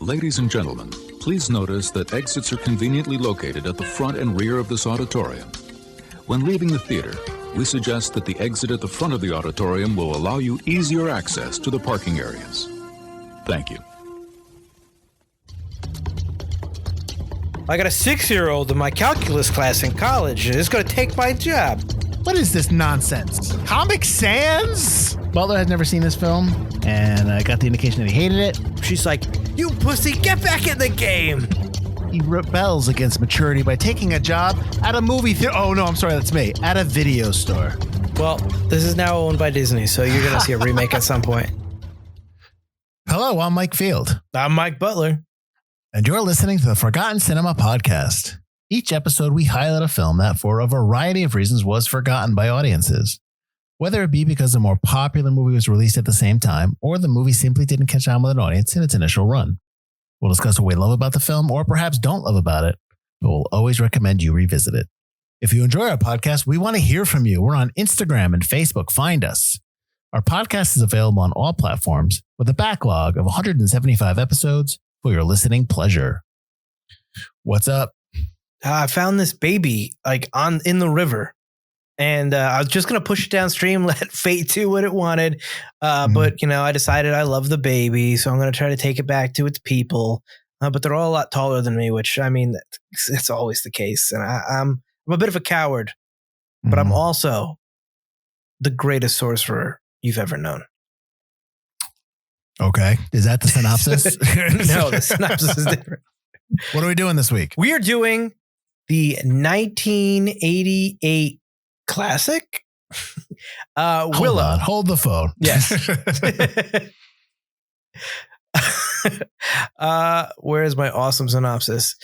Ladies and gentlemen, please notice that exits are conveniently located at the front and rear of this auditorium. When leaving the theater, we suggest that the exit at the front of the auditorium will allow you easier access to the parking areas. Thank you. I got a 6-year-old in my calculus class in college, and it's going to take my job. What is this nonsense? Comic Sans? Butler had never seen this film, and I got the indication that he hated it. She's like, "You pussy, get back in the game!" He rebels against maturity by taking a job at a movie theater. Oh, no, I'm sorry, that's me. At a video store. Well, this is now owned by Disney, so you're going to see a remake at some point. Hello, I'm Mike Field. I'm Mike Butler. And you're listening to the Forgotten Cinema Podcast. Each episode, we highlight a film that, for a variety of reasons, was forgotten by audiences. Whether it be because a more popular movie was released at the same time, or the movie simply didn't catch on with an audience in its initial run. We'll discuss what we love about the film, or perhaps don't love about it, but we'll always recommend you revisit it. If you enjoy our podcast, we want to hear from you. We're on Instagram and Facebook. Find us. Our podcast is available on all platforms with a backlog of 175 episodes for your listening pleasure. What's up? I found this baby in the river, and I was just going to push it downstream, let fate do what it wanted. But, I decided I love the baby, so I'm going to try to take it back to its people. But they're all a lot taller than me, which, I mean, it's always the case. And I'm a bit of a coward, but I'm also the greatest sorcerer you've ever known. Okay. Is that the synopsis? No, the synopsis is different. What are we doing this week? We are doing the 1988 classic, Willow. Hold the phone. Yes. Where's my awesome synopsis?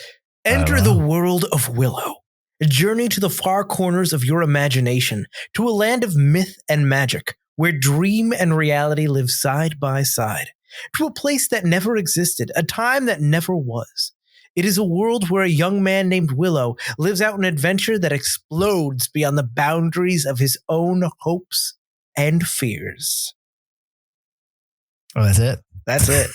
Enter the world of Willow. A journey to the far corners of your imagination, to a land of myth and magic, where dream and reality live side by side, to a place that never existed, a time that never was. It is a world where a young man named Willow lives out an adventure that explodes beyond the boundaries of his own hopes and fears. Oh, that's it? That's it.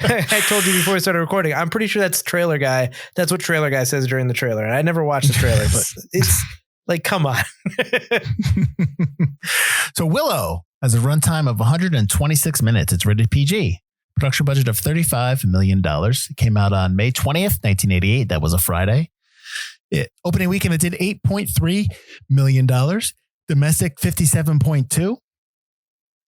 I told you before we started recording, I'm pretty sure that's Trailer Guy. That's what Trailer Guy says during the trailer. And I never watched the trailer, but it's like, come on. So Willow has a runtime of 126 minutes. It's rated PG. Production budget of $35 million. It came out on May 20th, 1988. That was a Friday. Opening weekend, it did $8.3 million. Domestic, $57.2.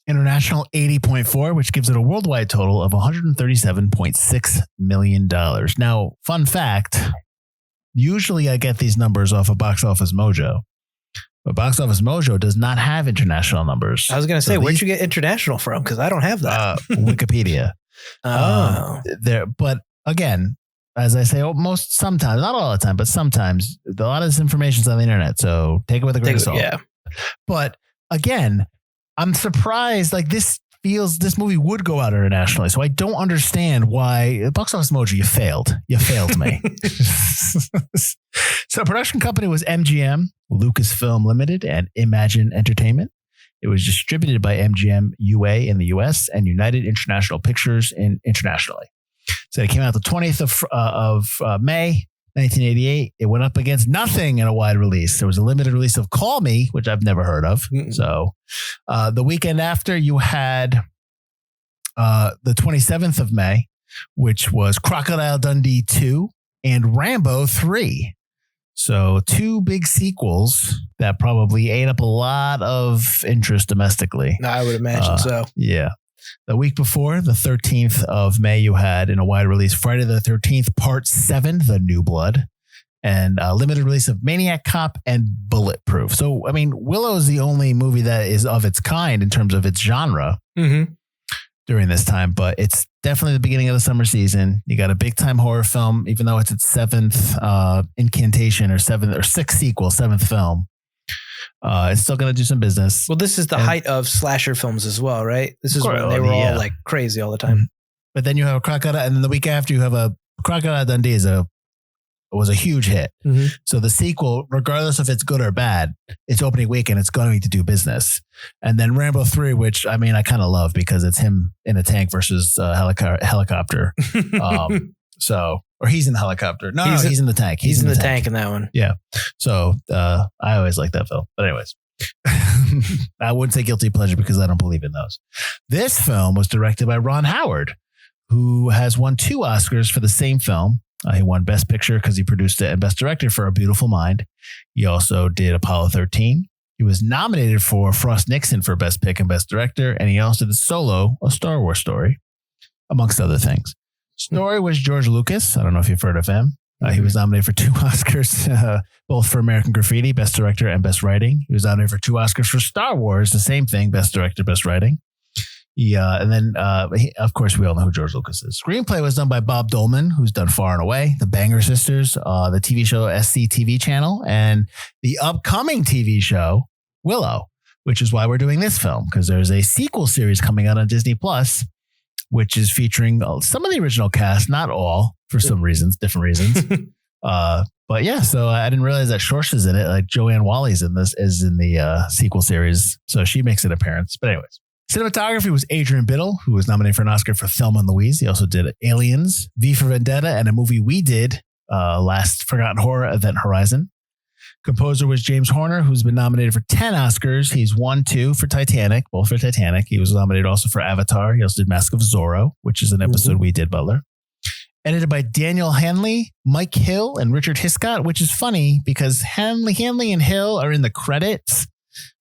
International, $80.4, which gives it a worldwide total of $137.6 million. Now, fun fact, usually I get these numbers off of Box Office Mojo. But Box Office Mojo does not have international numbers. I was going to say, where'd you get international from? Because I don't have that. Wikipedia. But again, as I say, sometimes, not all the time, but sometimes a lot of this information is on the internet. So take it with a grain of salt. Yeah. But again, I'm surprised. Like this movie would go out internationally. So I don't understand why Box Office Mojo, you failed. You failed me. So production company was MGM, Lucasfilm Limited, and Imagine Entertainment. It was distributed by MGM UA in the US and United International Pictures internationally. So it came out the 20th of May, 1988. It went up against nothing in a wide release. There was a limited release of Call Me, which I've never heard of. Mm-mm. So the weekend after, you had the 27th of May, which was Crocodile Dundee 2 and Rambo 3. So 2 big sequels that probably ate up a lot of interest domestically. I would imagine so. Yeah. The week before, the 13th of May, you had in a wide release Friday the 13th, Part 7, The New Blood, and a limited release of Maniac Cop and Bulletproof. So, I mean, Willow is the only movie that is of its kind in terms of its genre during this time, but it's definitely the beginning of the summer season. You got a big time horror film, even though it's its 7th incantation or 6th sequel, 7th film. It's still going to do some business. Well, this is the height of slasher films as well, right? This is when they were all like crazy all the time. But then you have a Crocodile, and then the week after you have a Crocodile Dundee is a was a huge hit. Mm-hmm. So the sequel, regardless if it's good or bad, it's opening weekend, it's going to do business. And then Rambo 3, which I mean, I kind of love because it's him in a tank versus a helicopter. Or he's in the helicopter. No, he's in the tank. He's in the tank in that one. Yeah. So I always like that film. But anyways, I wouldn't say guilty pleasure because I don't believe in those. This film was directed by Ron Howard, who has won 2 Oscars for the same film. He won Best Picture because he produced it and Best Director for A Beautiful Mind. He also did Apollo 13. He was nominated for Frost Nixon for Best Pick and Best Director. And he also did Solo, a Star Wars story, amongst other things. Story was George Lucas. I don't know if you've heard of him. He was nominated for 2 Oscars, both for American Graffiti, Best Director and Best Writing. He was nominated for 2 Oscars for Star Wars, the same thing, Best Director, Best Writing. And then, of course, we all know who George Lucas is. Screenplay was done by Bob Dolman, who's done Far and Away, The Banger Sisters, the TV show SC TV channel, and the upcoming TV show Willow, which is why we're doing this film, because there's a sequel series coming out on Disney Plus, which is featuring some of the original cast, not all, for some reasons, different reasons. But yeah, so I didn't realize that Shorsh is in it. Like Joanne Wally's in the sequel series, so she makes an appearance. But anyways. Cinematography was Adrian Biddle, who was nominated for an Oscar for Thelma and Louise. He also did Aliens, V for Vendetta, and a movie we did last Forgotten Horror, Event Horizon. Composer was James Horner, who's been nominated for 10 Oscars. He's won 2 for Titanic, both for Titanic. He was nominated also for Avatar. He also did Mask of Zorro, which is an episode we did, Butler. Edited by Daniel Hanley, Mike Hill, and Richard Hiscott, which is funny because Hanley and Hill are in the credits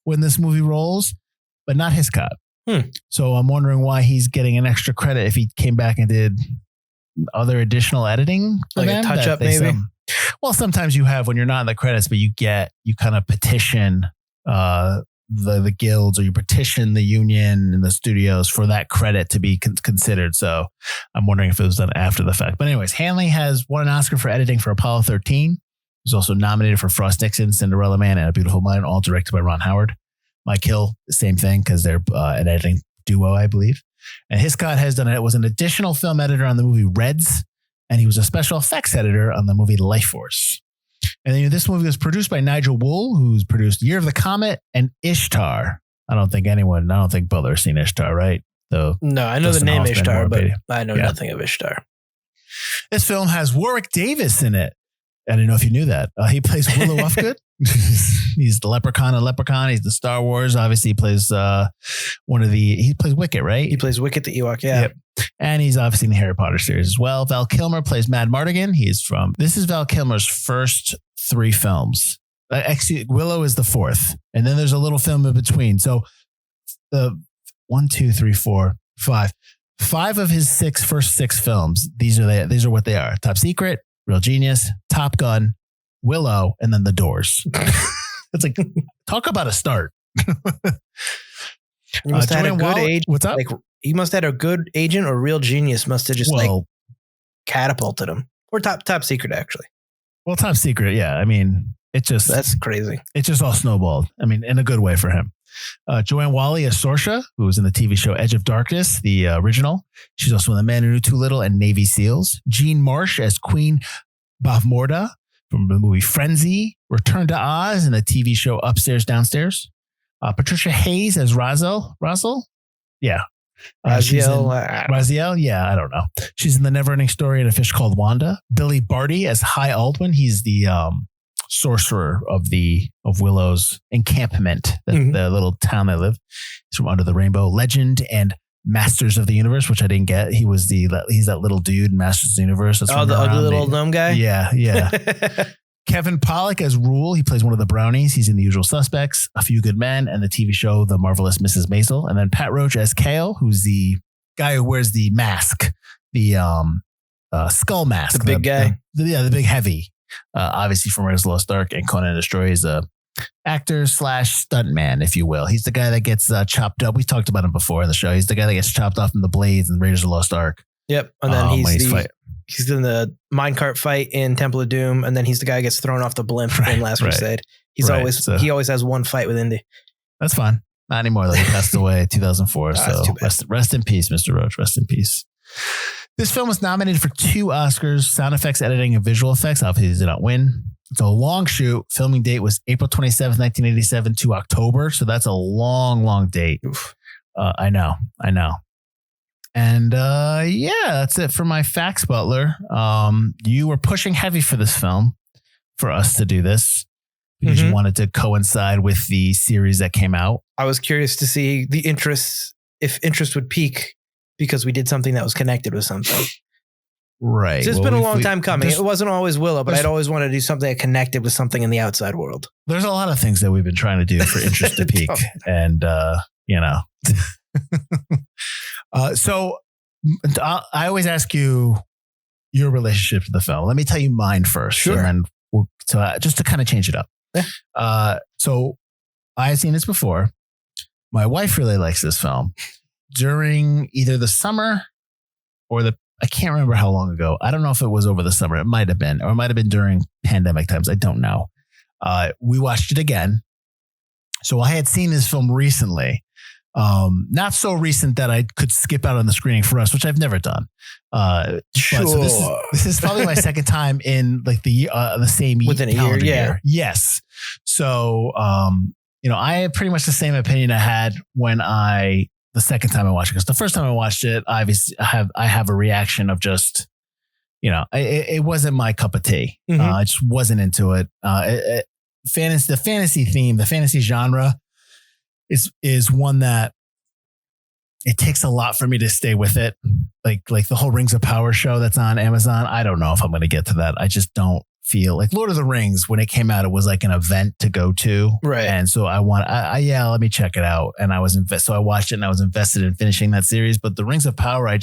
when this movie rolls, but not Hiscott. So I'm wondering why he's getting an extra credit if he came back and did other additional editing. Like a touch up, maybe. Well, sometimes you have when you're not in the credits, but you kind of petition the guilds or you petition the union and the studios for that credit to be considered. So I'm wondering if it was done after the fact. But anyways, Hanley has won an Oscar for editing for Apollo 13. He's also nominated for Frost Nixon, Cinderella Man, and A Beautiful Mind, all directed by Ron Howard. Mike Hill, the same thing, because they're an editing duo, I believe. And Hiscott was an additional film editor on the movie Reds, and he was a special effects editor on the movie Life Force. And then this movie was produced by Nigel Wool, who's produced Year of the Comet and Ishtar. I don't think Butler's seen Ishtar, right? No, I know the name Ishtar, but I know nothing of Ishtar. This film has Warwick Davis in it. I didn't know if you knew that. He plays Willow Ufgood. He's the Leprechaun in Leprechaun. He's the Star Wars. Obviously, he plays he plays Wicket, right? He plays Wicket the Ewok, yeah. Yep. And he's obviously in the Harry Potter series as well. Val Kilmer plays Mad Mardigan. This is Val Kilmer's first 3 films. Actually, Willow is the 4th. And then there's a little film in between. So the 1, 2, 3, 4, 5. 5 of his first 6 films, these are what they are. Top Secret, Real Genius, Top Gun, Willow, and then The Doors. It's like, talk about a start. He must have had a good agent. What's up? Like, he must have had a good agent, or Real Genius must have just catapulted him. Or Top Secret, actually. Well, Top Secret, yeah. I mean, that's crazy. It just all snowballed. I mean, in a good way for him. Joanne Whalley as Sorsha, who was in the TV show Edge of Darkness, the original. She's also in The Man Who Knew Too Little and Navy SEALs. Jean Marsh as Queen Bavmorda from the movie Frenzy, Return to Oz, and the TV show Upstairs, Downstairs. Patricia Hayes as Raziel. Yeah. Raziel? Yeah, I don't know. She's in The Neverending Story and A Fish Called Wanda. Billy Barty as High Aldwin. He's the sorcerer of Willow's encampment, the little town they live. He's from Under the Rainbow. Legend and Masters of the Universe, which I didn't get. He's that little dude in Masters of the Universe. That's the ugly little gnome guy? Yeah. Kevin Pollak as Rule. He plays one of the Brownies. He's in The Usual Suspects, A Few Good Men, and the TV show The Marvelous Mrs. Maisel. And then Pat Roach as Kale, who's the guy who wears the mask, the skull mask. The big guy. The big heavy. Obviously from Raiders of the Lost Ark and Conan the Destroyer. He's a actor / stuntman, if you will. He's the guy that gets chopped up. We talked about him before in the show. He's the guy that gets chopped off in the blades in Raiders of the Lost Ark. Yep. And then he's in the minecart fight in Temple of Doom, and then he's the guy who gets thrown off the blimp in Last Crusade. He always has one fight with Indy. That's fine. Not anymore though. He passed away in 2004. So rest in peace, Mr. Roach. Rest in peace. This film was nominated for 2 Oscars, sound effects, editing, and visual effects. Obviously, it did not win. It's a long shoot. Filming date was April 27th, 1987 to October. So that's a long, long date. I know. And that's it for my facts, Butler. You were pushing heavy for this film, for us to do this, because you wanted to coincide with the series that came out. I was curious to see the interest, if interest would peak, because we did something that was connected with something. Right. So it's been a long time coming. It wasn't always Willow, but I'd always wanted to do something that connected with something in the outside world. There's a lot of things that we've been trying to do for interest to peak. And, so I always ask you your relationship to the film. Let me tell you mine first. Sure. And then just to kind of change it up. Yeah. So I had seen this before. My wife really likes this film. During either the summer or I can't remember how long ago. I don't know if it was over the summer. It might have been, or it might have been during pandemic times. I don't know. We watched it again. So I had seen this film recently. Not so recent that I could skip out on the screening for us, which I've never done. Sure. So this is probably my second time in like the same within a year. Yeah. Year. Yes. So, I have pretty much the same opinion I had when the second time I watched it, because the first time I watched it, obviously I have a reaction of just, it wasn't my cup of tea. I just wasn't into it. The fantasy theme, the fantasy genre is one that it takes a lot for me to stay with it. Like the whole Rings of Power show that's on Amazon. I don't know if I'm going to get to that. I just don't feel like Lord of the Rings. When it came out, it was like an event to go to. Right. And so let me check it out. And so I watched it and I was invested in finishing that series. But the Rings of Power, I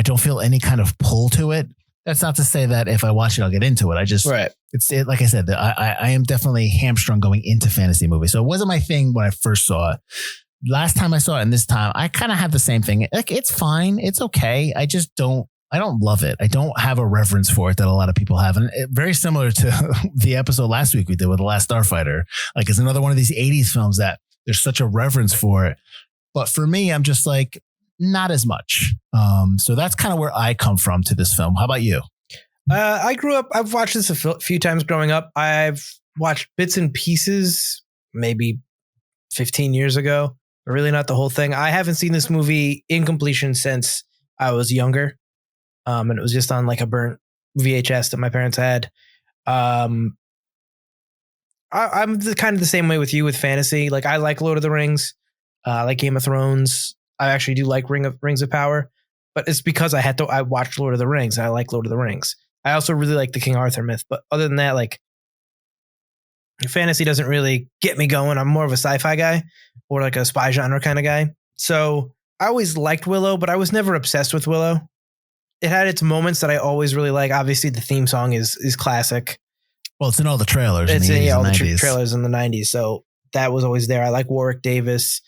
don't feel any kind of pull to it. That's not to say that if I watch it, I'll get into it. Like I said, I am definitely hamstrung going into fantasy movies. So it wasn't my thing when I first saw it. Last time I saw it and this time, I kind of had the same thing. Like, it's fine. It's okay. I don't love it. I don't have a reverence for it that a lot of people have. And very similar to the episode last week we did with The Last Starfighter. Like, it's another one of these 80s films that there's such a reverence for it. But for me, I'm just like, not as much. So that's kind of where I come from to this film. How about you? I grew up, I've watched this a few times growing up. I've watched bits and pieces, maybe 15 years ago, but really not the whole thing. I haven't seen this movie in completion since I was younger. And it was just on like a burnt VHS that my parents had. I'm kind of the same way with you with fantasy. Like, I like Lord of the Rings. I like Game of Thrones. I actually do like Rings of Power, but it's because I watched Lord of the Rings and I like Lord of the Rings. I also really like the King Arthur myth, but other than that, like, fantasy doesn't really get me going. I'm more of a sci-fi guy or like a spy genre kind of guy. So I always liked Willow, but I was never obsessed with Willow. It had its moments that I always really like. Obviously, the theme song is classic. Well, it's in all the trailers. It's in all the 90s. trailers in the 90s. So that was always there. I like Warwick Davis.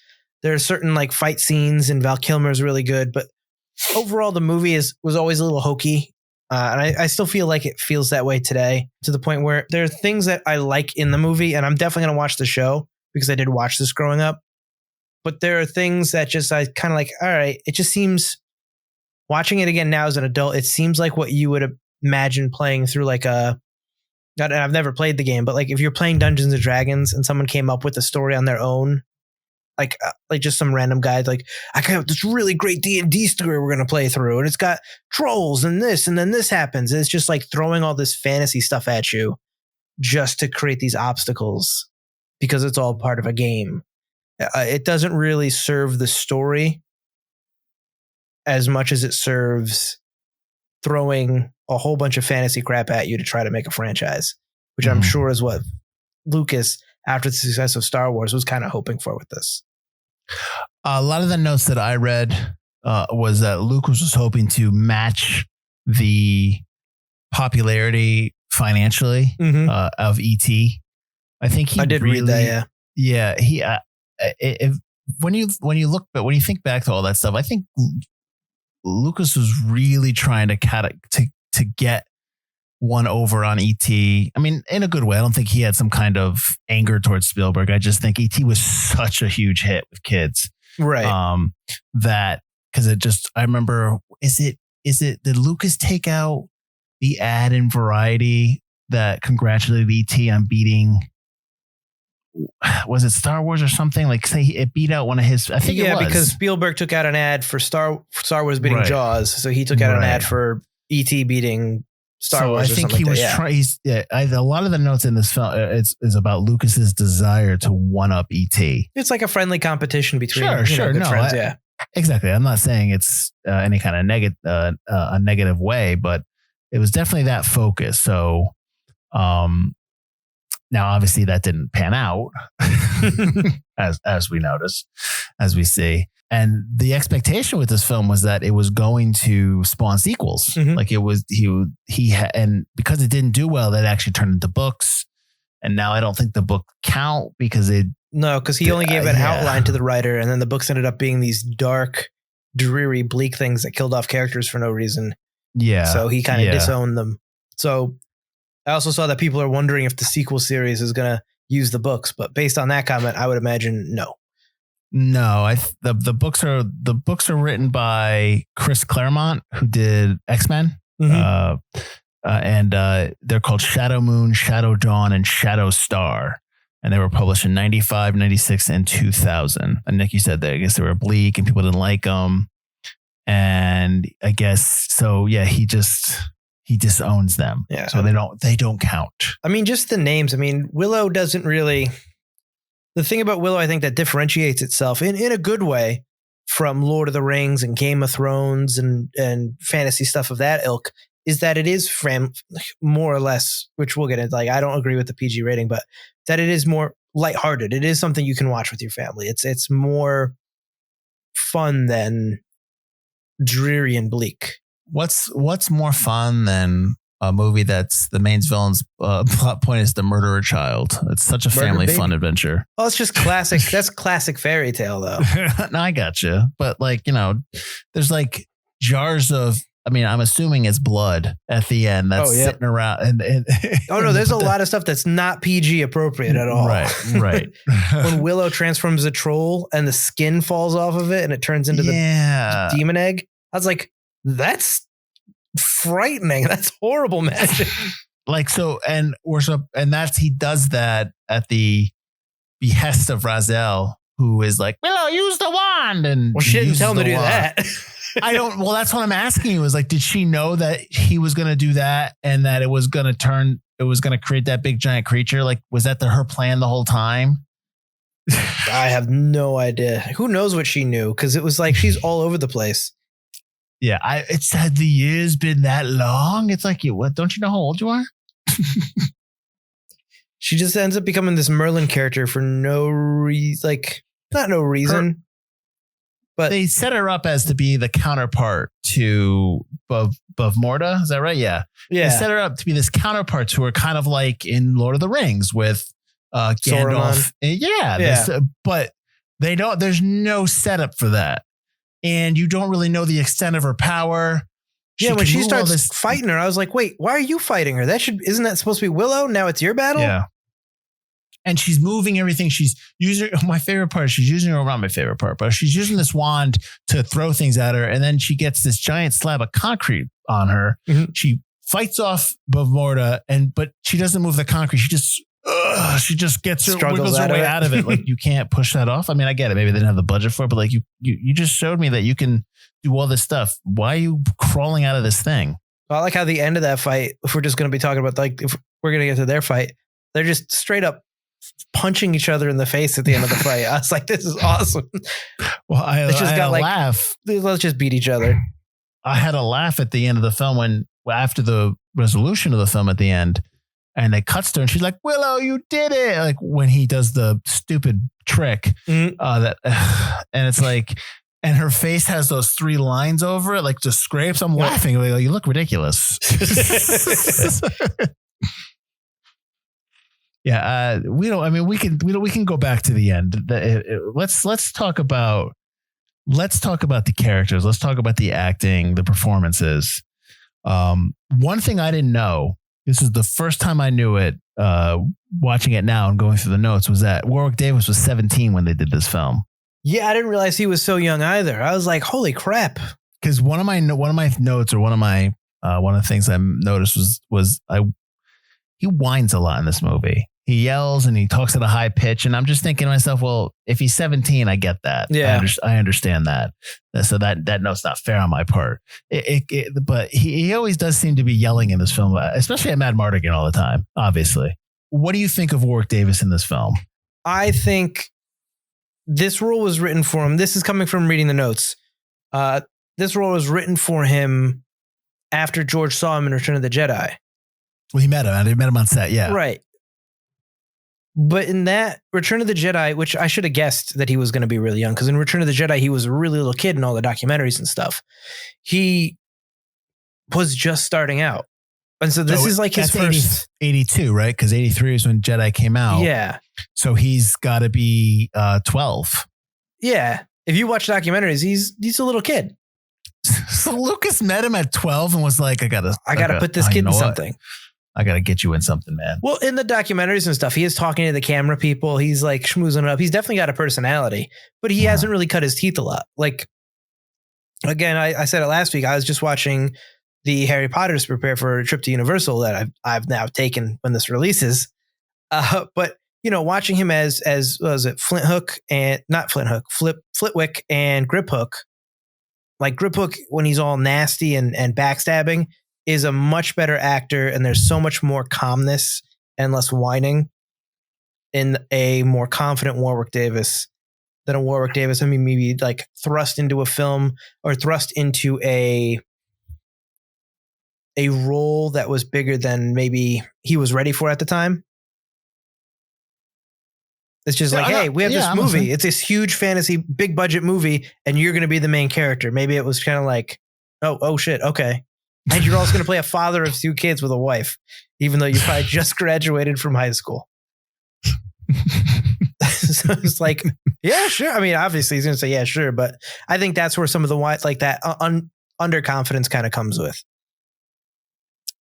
There are certain like fight scenes, and Val Kilmer is really good. But overall, the movie was always a little hokey. And I still feel like it feels that way today, to the point where there are things that I like in the movie, and I'm definitely going to watch the show because I did watch this growing up. But there are things that just I kind of like, all right, it just seems, watching it again now as an adult, it seems like what you would imagine playing through like I've never played the game, but like if you're playing Dungeons and Dragons and someone came up with a story on their own, like just some random guy, like, I got this really great D&D story we're going to play through, and it's got trolls and this, and then this happens. And it's just like throwing all this fantasy stuff at you just to create these obstacles because it's all part of a game. It doesn't really serve the story as much as it serves throwing a whole bunch of fantasy crap at you to try to make a franchise, which I'm sure is what Lucas, after the success of Star Wars, was kind of hoping for with this. A lot of the notes that I read was that Lucas was hoping to match the popularity financially of E.T. I think he I did read that. Yeah. He when you think back to all that stuff, I think Lucas was really trying to get one over on E.T. I mean, in a good way. I don't think he had some kind of anger towards Spielberg. I just think E.T. was such a huge hit with kids. Right. That, because I remember, is it did Lucas take out the ad in Variety that congratulated E.T. on beating, was it Star Wars or something? Like, say it beat out one of his, I think it was. Because Spielberg took out an ad for Star Wars beating Jaws. So he took out an ad for E.T. beating Star Wars. I think he was trying. A lot of the notes in this film is about Lucas's desire to one up E.T. It's like a friendly competition between good friends. Exactly. I'm not saying it's any kind of a negative way, but it was definitely that focus. So, now obviously that didn't pan out as we notice, as we see. And the expectation with this film was that it was going to spawn sequels. Mm-hmm. Like it was, and because it didn't do well, that actually turned into books. And now I don't think the book count because he only gave an outline to the writer. And then the books ended up being these dark, dreary, bleak things that killed off characters for no reason. Yeah. So he kind of disowned them. So I also saw that people are wondering if the sequel series is going to use the books, but based on that comment, I would imagine no. No, the books are written by Chris Claremont, who did X-Men, and they're called Shadow Moon, Shadow Dawn, and Shadow Star, and they were published in 95, 96, and 2000. And Nick, you said that I guess they were bleak and people didn't like them, and I guess so. Yeah, he disowns them. Yeah, so they don't count. I mean, just the names. I mean, Willow doesn't really. The thing about Willow, I think, that differentiates itself in a good way from Lord of the Rings and Game of Thrones and fantasy stuff of that ilk is that it is more or less, which we'll get into. Like, I don't agree with the PG rating, but that it is more lighthearted. It is something you can watch with your family. It's more fun than dreary and bleak. What's more fun than a movie that's the main villain's plot point is the murderer child? It's such a family fun adventure. Oh, it's just classic. That's classic fairy tale, though. No, I gotcha. But like, there's like jars of, I mean, I'm assuming it's blood at the end that's sitting around. And there's a lot of stuff that's not PG appropriate at all. Right. When Willow transforms a troll and the skin falls off of it and it turns into the demon egg, I was like, that's frightening. That's horrible magic. He does that at the behest of Raziel, who is like, Willow, use the wand. And she didn't tell him to do that. Well, that's what I'm asking you is like, did she know that he was going to do that and that it was going to create that big giant creature? Like, was that her plan the whole time? I have no idea. Who knows what she knew? Because it was like, she's all over the place. Yeah, it's had the years been that long. It's like, what? Don't you know how old you are? She just ends up becoming this Merlin character for no reason. Like, not no reason. But they set her up as to be the counterpart to Bavmorda. Is that right? Yeah. They set her up to be this counterpart to her, kind of like in Lord of the Rings with Gandalf. But they don't. There's no setup for that. And you don't really know the extent of her power. When she starts fighting her, I was like, wait, why are you fighting her? Isn't that supposed to be Willow? Now it's your battle? Yeah. And she's moving everything. She's using my favorite part. She's using her around my favorite part, but she's using this wand to throw things at her. And then she gets this giant slab of concrete on her. Mm-hmm. She fights off Bavmorda, but she doesn't move the concrete. She just wiggles her way out of it. Like, you can't push that off. I mean, I get it. Maybe they didn't have the budget for it, but like you just showed me that you can do all this stuff. Why are you crawling out of this thing? Well, I like how the end of that fight, if we're just going to be talking about, like, if we're going to get to their fight, they're just straight up punching each other in the face at the end of the fight. I was like, this is awesome. Well, I had a laugh. Let's just beat each other. I had a laugh at the end of the film after the resolution of the film at the end. And it cuts to her and she's like, Willow, you did it. Like, when he does the stupid trick and it's like, and her face has those 3 lines over it, like just scrapes. I'm laughing. Like, you look ridiculous. Yeah. We can go back to the end. Let's talk about the characters. Let's talk about the acting, the performances. One thing I didn't know, this is the first time I knew it, watching it now and going through the notes, was that Warwick Davis was 17 when they did this film. Yeah, I didn't realize he was so young either. I was like, holy crap. because one of my notes or one of the things I noticed was he whines a lot in this movie. He yells and he talks at a high pitch, and I'm just thinking to myself, well, if he's 17, I get that. Yeah, I understand that. So that note's not fair on my part. But he always does seem to be yelling in this film, especially at Madmartigan all the time. Obviously, what do you think of Warwick Davis in this film? I think this role was written for him. This is coming from reading the notes. This role was written for him after George saw him in Return of the Jedi. Well, he met him on set. Yeah, right. But in that Return of the Jedi, which I should have guessed that he was going to be really young, because in Return of the Jedi, he was a really little kid in all the documentaries and stuff. He was just starting out. And so this is like his first 82, right? Because 83 is when Jedi came out. Yeah. So he's got to be 12. Yeah. If you watch documentaries, he's a little kid. So Lucas met him at 12 and was like, I gotta put this kid in something. I got to get you in something, man. Well, in the documentaries and stuff, he is talking to the camera people. He's like schmoozing it up. He's definitely got a personality, but he hasn't really cut his teeth a lot. Like, again, I said it last week. I was just watching the Harry Potters prepare for a trip to Universal that I've now taken when this releases. But, you know, watching him as was it Flitwick and Grip Hook. Like Grip Hook, when he's all nasty and backstabbing, is a much better actor, and there's so much more calmness and less whining in a more confident Warwick Davis than a Warwick Davis. I mean, maybe like thrust into a film or thrust into a role that was bigger than maybe he was ready for at the time. It's just like, hey, we have this movie. It's this huge fantasy, big budget movie, and you're going to be the main character. Maybe it was kind of like, oh shit, okay. And you're also going to play a father of 2 kids with a wife, even though you probably just graduated from high school. So it's like, yeah, sure. I mean, obviously he's going to say, yeah, sure. But I think that's where some of the like that underconfidence kind of comes with.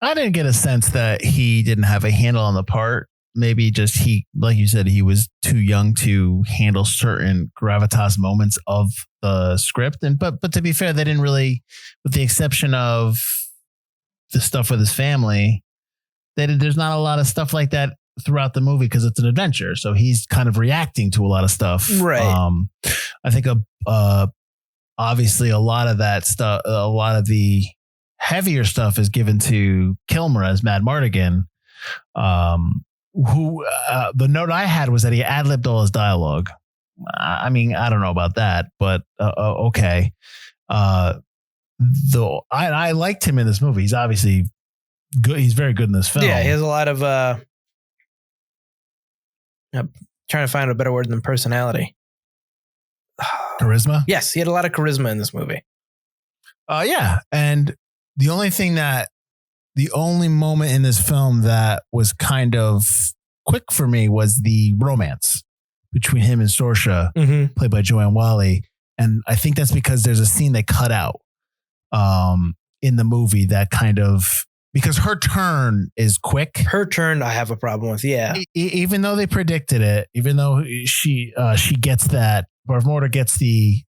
I didn't get a sense that he didn't have a handle on the part. Maybe just like you said, he was too young to handle certain gravitas moments of the script. But to be fair, they didn't really, with the exception of the stuff with his family, there's not a lot of stuff like that throughout the movie because it's an adventure. So he's kind of reacting to a lot of stuff. Right. I think obviously a lot of that stuff, a lot of the heavier stuff is given to Kilmer as Madmartigan. Who the note I had was that he ad-libbed all his dialogue. I mean, I don't know about that, but okay. Though I liked him in this movie. He's obviously good. He's very good in this film. Yeah, he has a lot of trying to find a better word than personality. Charisma? Yes, he had a lot of charisma in this movie. Yeah. And the only moment in this film that was kind of quick for me was the romance between him and Saoirse, played by Joanne Whalley. And I think that's because there's a scene they cut out in the movie that kind of, because her turn is quick. Her turn, I have a problem with. Yeah. Even though they predicted it, even though she gets that, Barth Mortar gets the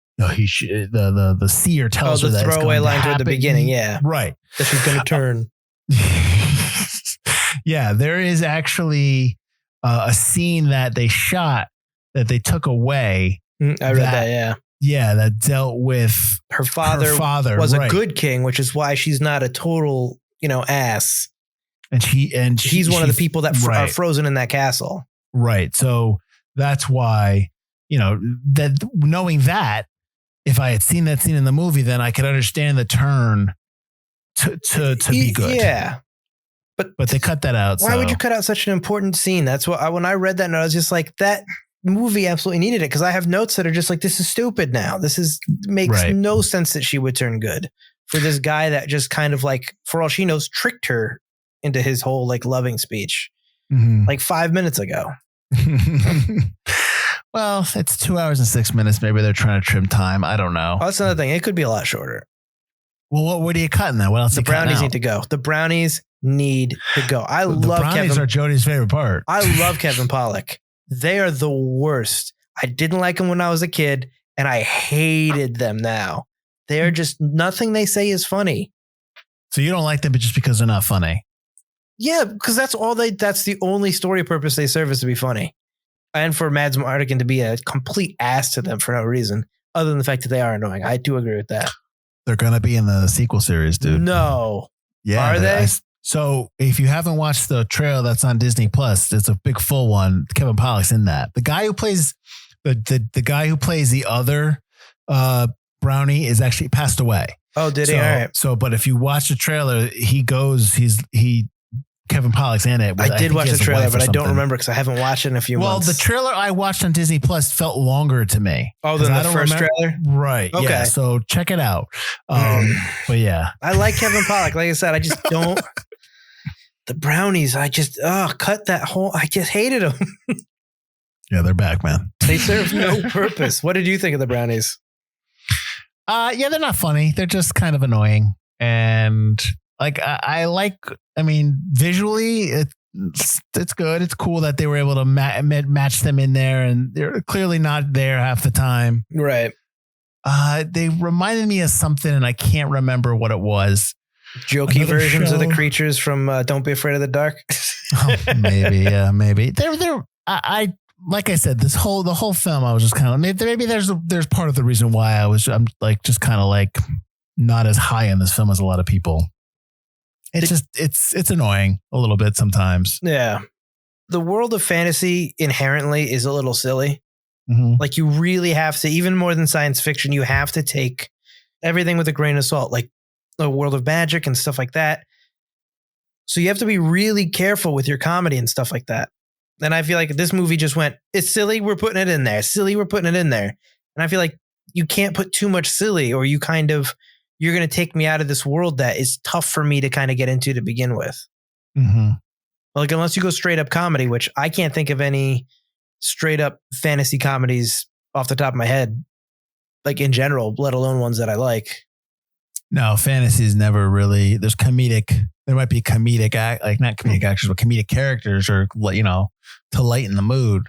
seer tells her that the throwaway line toward the beginning. Yeah. Right. That she's going to turn. Yeah. There is actually a scene that they shot that they took away. I read that. Yeah. Yeah, that dealt with her father was a good king, which is why she's not a total, ass. And she's one of the people that are frozen in that castle. Right. So that's why, that knowing that, if I had seen that scene in the movie, then I could understand the turn to be good. Yeah. But they cut that out. Why would you cut out such an important scene? That's what when I read that note, I was just like, that movie absolutely needed it, because I have notes that are just like, this is stupid now. Makes no sense that she would turn good for this guy that just kind of like, for all she knows, tricked her into his whole like loving speech like 5 minutes ago. Well, it's 2 hours and 6 minutes. Maybe they're trying to trim time. I don't know. Oh, that's another thing. It could be a lot shorter. Well, what are you cutting then? What else? The Brownies need to go. The Brownies need to go. The Brownies are Jody's favorite part. I love Kevin Pollak. They are the worst. I didn't like them when I was a kid, and I hated them now. They're just, nothing they say is funny. So you don't like them just because they're not funny? Yeah, because that's the only story purpose they serve is to be funny. And for Mads Mardigan to be a complete ass to them for no reason, other than the fact that they are annoying. I do agree with that. They're going to be in the sequel series, dude. No. Yeah. Are they? So if you haven't watched the trailer that's on Disney Plus, it's a big full one. Kevin Pollak's in that. The guy who plays the guy who plays the other Brownie is actually passed away. Oh, did he? All right. So, but if you watch the trailer, Kevin Pollak's in it. I did watch the trailer, but I don't remember because I haven't watched it in a few months. Well, the trailer I watched on Disney Plus felt longer to me. Oh, than the first trailer? Right. Okay. Yeah, so check it out. But yeah. I like Kevin Pollak. Like I said, I just don't. The Brownies, I just, cut that whole, I just hated them. Yeah, they're back, man. They serve no purpose. What did you think of the Brownies? Yeah, they're not funny. They're just kind of annoying. And like, I mean, visually, it's good. It's cool that they were able to match them in there, and they're clearly not there half the time. Right. They reminded me of something, and I can't remember what it was. Jokey versions of the creatures from Don't Be Afraid of the Dark. Maybe, yeah, maybe. I like I said, the whole film, I was just kind of maybe there's part of the reason why I'm like just kind of like not as high in this film as a lot of people. It's annoying a little bit sometimes. Yeah. The world of fantasy inherently is a little silly. Mm-hmm. Like you really have to, even more than science fiction, you have to take everything with a grain of salt, like the world of magic and stuff like that. So you have to be really careful with your comedy and stuff like that. And I feel like this movie just went, it's silly, we're putting it in there. Silly, we're putting it in there. And I feel like you can't put too much silly, or you're going to take me out of this world that is tough for me to kind of get into to begin with. Mm-hmm. Like, unless you go straight up comedy, which I can't think of any straight up fantasy comedies off the top of my head, like in general, let alone ones that I like. No, fantasy is never really, there might be comedic not comedic actors, but comedic characters, or, you know, to lighten the mood,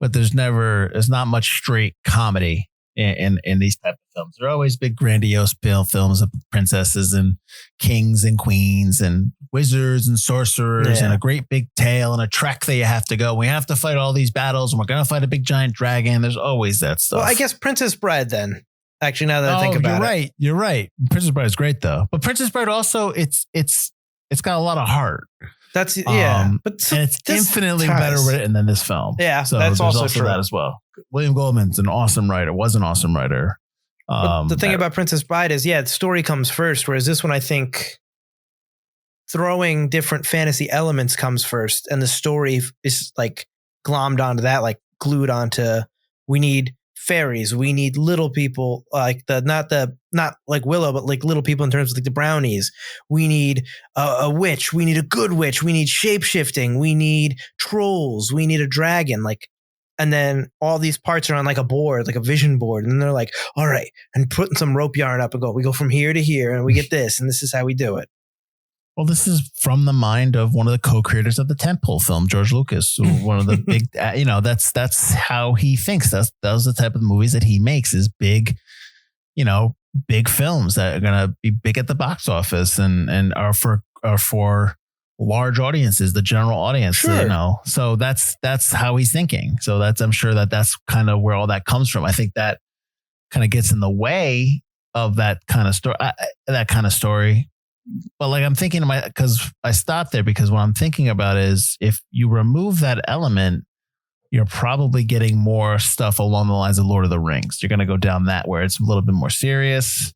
but there's not much straight comedy in these type of films. They're always big grandiose films of princesses and kings and queens and wizards and sorcerers, and a great big tale and a trek that you have to go. We have to fight all these battles, and we're going to fight a big giant dragon. There's always that stuff. Well, I guess Princess Bride then. Actually, now that I think about it. You're right. Princess Bride is great though. But Princess Bride also, it's got a lot of heart. That's but and it's infinitely better written than this film. Yeah, so that's there's also true. That as well. William Goldman's an awesome writer. Was an awesome writer. But the thing about Princess Bride is, the story comes first, whereas this one, I think, throwing different fantasy elements comes first, and the story is like glommed onto that, like glued onto. We need fairies. We need little people, like not like Willow, but like little people in terms of like the Brownies. We need a witch. We need a good witch. We need shape shifting. We need trolls. We need a dragon. Like, and then all these parts are on like a board, like a vision board, and then they're like, all right, and putting some rope yarn up and we go from here to here, and we get this, and this is how we do it. Well, this is from the mind of one of the co-creators of the tentpole film, George Lucas, one of the big, that's how he thinks. Those are the type of movies that he makes, is big, big films that are going to be big at the box office and are for large audiences, the general audience, sure. So that's how he's thinking. So I'm sure that's kind of where all that comes from. I think that kind of gets in the way of that kind of story. But like I'm thinking because I stopped there, because what I'm thinking about is if you remove that element, you're probably getting more stuff along the lines of Lord of the Rings. You're going to go down that where it's a little bit more serious.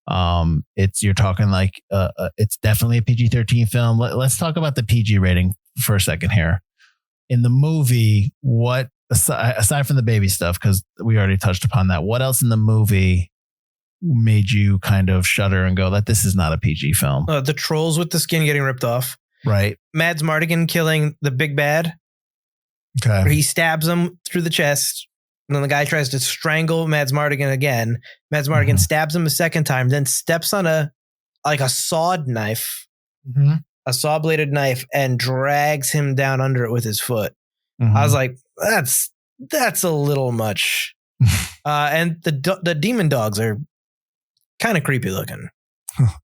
You're talking like it's definitely a PG-13 film. Let's talk about the PG rating for a second here. In the movie, what aside from the baby stuff, because we already touched upon that, what else in the movie made you kind of shudder and go that this is not a PG film? The trolls with the skin getting ripped off. Right. Mads Mardigan killing the big bad. Okay. Where he stabs him through the chest. And then the guy tries to strangle Mads Mardigan again. Mads Mardigan stabs him a second time, then steps on a sawed knife, a saw bladed knife, and drags him down under it with his foot. I was like, that's a little much. And the demon dogs are kind of creepy looking.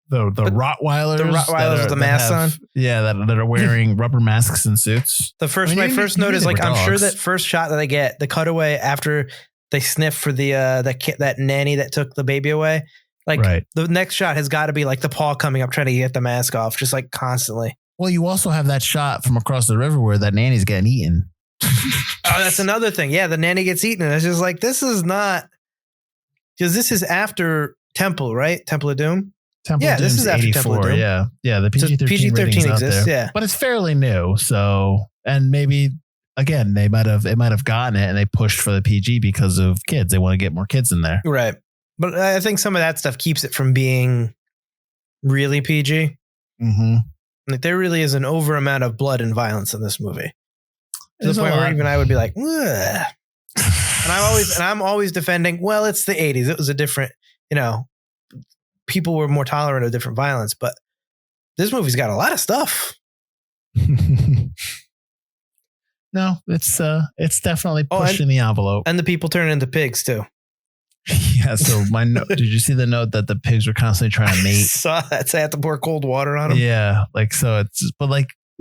The Rottweilers. The Rottweilers with the masks on. Yeah, that are wearing rubber masks and suits. My first note is like, I'm sure that first shot that I get, the cutaway after they sniff for the that nanny that took the baby away. Like the next shot has got to be like the paw coming up trying to get the mask off, just like constantly. Well, you also have that shot from across the river where that nanny's getting eaten. Oh, that's another thing. Yeah, the nanny gets eaten. It's just like, this is not, because this is after Temple, right? Temple of Doom. This is after 84, Temple of Doom. Yeah. The PG-13 exists. Yeah, but it's fairly new. So, and maybe again, they might have gotten it and they pushed for the PG because of kids. They want to get more kids in there, right? But I think some of that stuff keeps it from being really PG. Mm-hmm. Like there really is an over amount of blood and violence in this movie. To the point where even I would be like, ugh. And I'm always defending, well, it's the 80s. It was a different, people were more tolerant of different violence, but this movie's got a lot of stuff. No, it's definitely pushing the envelope. And the people turn into pigs too. Yeah. So did you see the note that the pigs were constantly trying to mate? Saw that. So I had to pour cold water on them. Yeah. But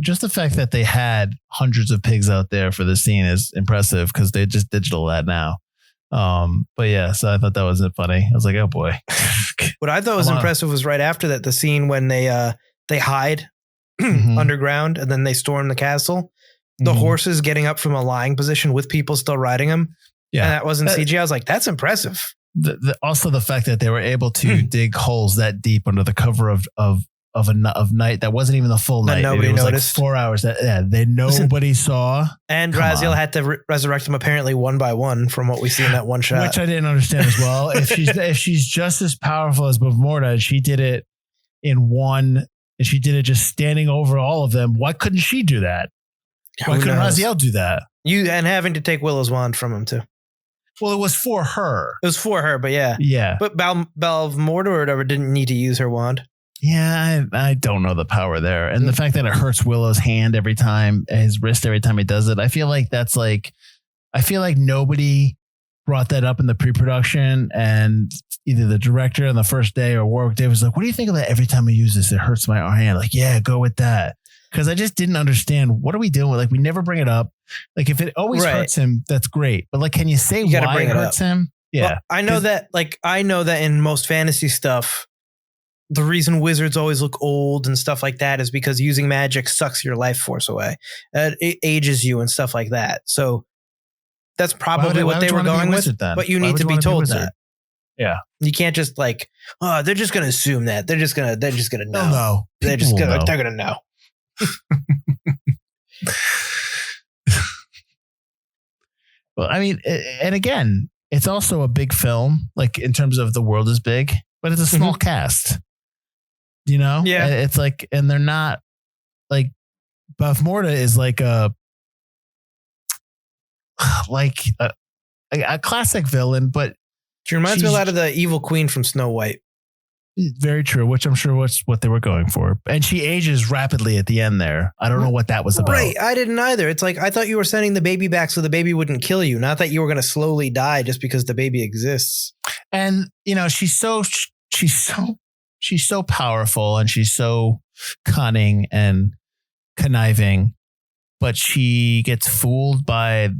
just the fact that they had hundreds of pigs out there for the scene is impressive because they just digital that now. But yeah, so I thought that was funny. I was like, oh boy. What I thought was impressive was right after that, the scene when they hide underground and then they storm the castle. The horses getting up from a lying position with people still riding them. Yeah. And that wasn't CGI. I was like, that's impressive. Also the fact that they were able to dig holes that deep under the cover of night that wasn't even the full night. Nobody noticed. Like 4 hours. Nobody saw. And Raziel had to resurrect them apparently one by one from what we see in that one shot, which I didn't understand as well. if she's just as powerful as Bavmorda, and she did it in one, and she did it just standing over all of them, why couldn't she do that? Why couldn't Raziel do that? And having to take Willow's wand from him too. Well, it was for her. It was for her, but yeah. Yeah. But Bavmorda or whatever didn't need to use her wand. Yeah, I don't know the power there. And the fact that it hurts Willow's hand every time, his wrist every time he does it, I feel like nobody brought that up in the pre-production, and either the director on the first day or Warwick Davis was like, what do you think of that every time I use this? It hurts my hand. Like, yeah, go with that. Because I just didn't understand, what are we doing with? Like, we never bring it up. Like, if it always hurts him, that's great. But like, can you say why it hurts him? Yeah. Well, I know that in most fantasy stuff, the reason wizards always look old and stuff like that is because using magic sucks your life force away. It ages you and stuff like that. So that's probably what they were going with. But you need to be told that. Yeah. You can't just like, oh, they're just going to assume that. They're just going to know. No. They're going to know. Well, I mean, and again, it's also a big film, like in terms of the world is big, but it's a small cast. Yeah. It's like, and they're not like, Bavmorda is like a classic villain, but she reminds me a lot of the evil queen from Snow White. Very true, which I'm sure was what they were going for. And she ages rapidly at the end there. I don't know what that was about. Right. I didn't either. It's like, I thought you were sending the baby back so the baby wouldn't kill you. Not that you were going to slowly die just because the baby exists. And, she's so powerful and she's so cunning and conniving, but she gets fooled by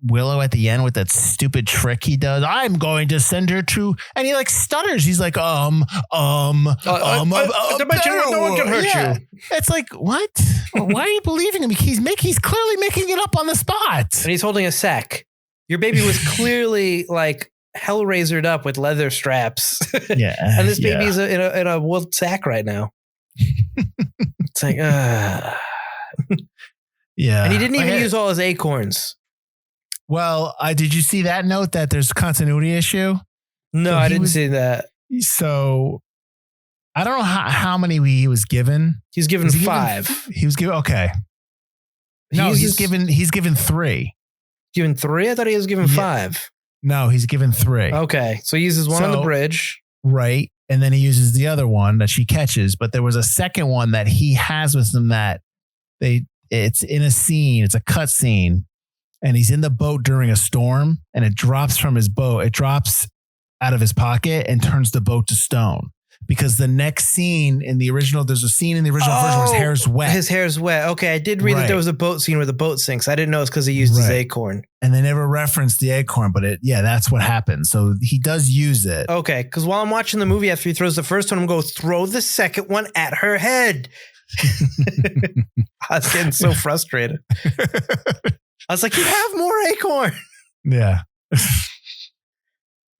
Willow at the end with that stupid trick he does. I'm going to send her to, and he like stutters. He's like, no one can hurt you. It's like, what? Why are you believing him? He's clearly making it up on the spot. And he's holding a sack. Your baby was clearly like hellraisered up with leather straps. Yeah. And this baby's in a wool sack right now. It's like, yeah. And he didn't even use all his acorns. Well, did you see that note that there's a continuity issue? No, I didn't see that. So I don't know how many he was given. He's given 5. He was given, okay. No, he's given 3. Given 3? I thought he was given 5. No, he's given 3. Okay. So he uses one on the bridge. Right. And then he uses the other one that she catches. But there was a second one that he has with them that it's in a scene. It's a cut scene. And he's in the boat during a storm and it drops from his boat. It drops out of his pocket and turns the boat to stone. Because the next scene in the original, there's a scene in the original version where his hair's wet. His hair's wet. Okay, I did read that there was a boat scene where the boat sinks. I didn't know it's because he used his acorn. And they never referenced the acorn, but that's what happens. So he does use it. Okay, because while I'm watching the movie, after he throws the first one, I'm going to throw the second one at her head. I was getting so frustrated. I was like, you have more acorn. Yeah.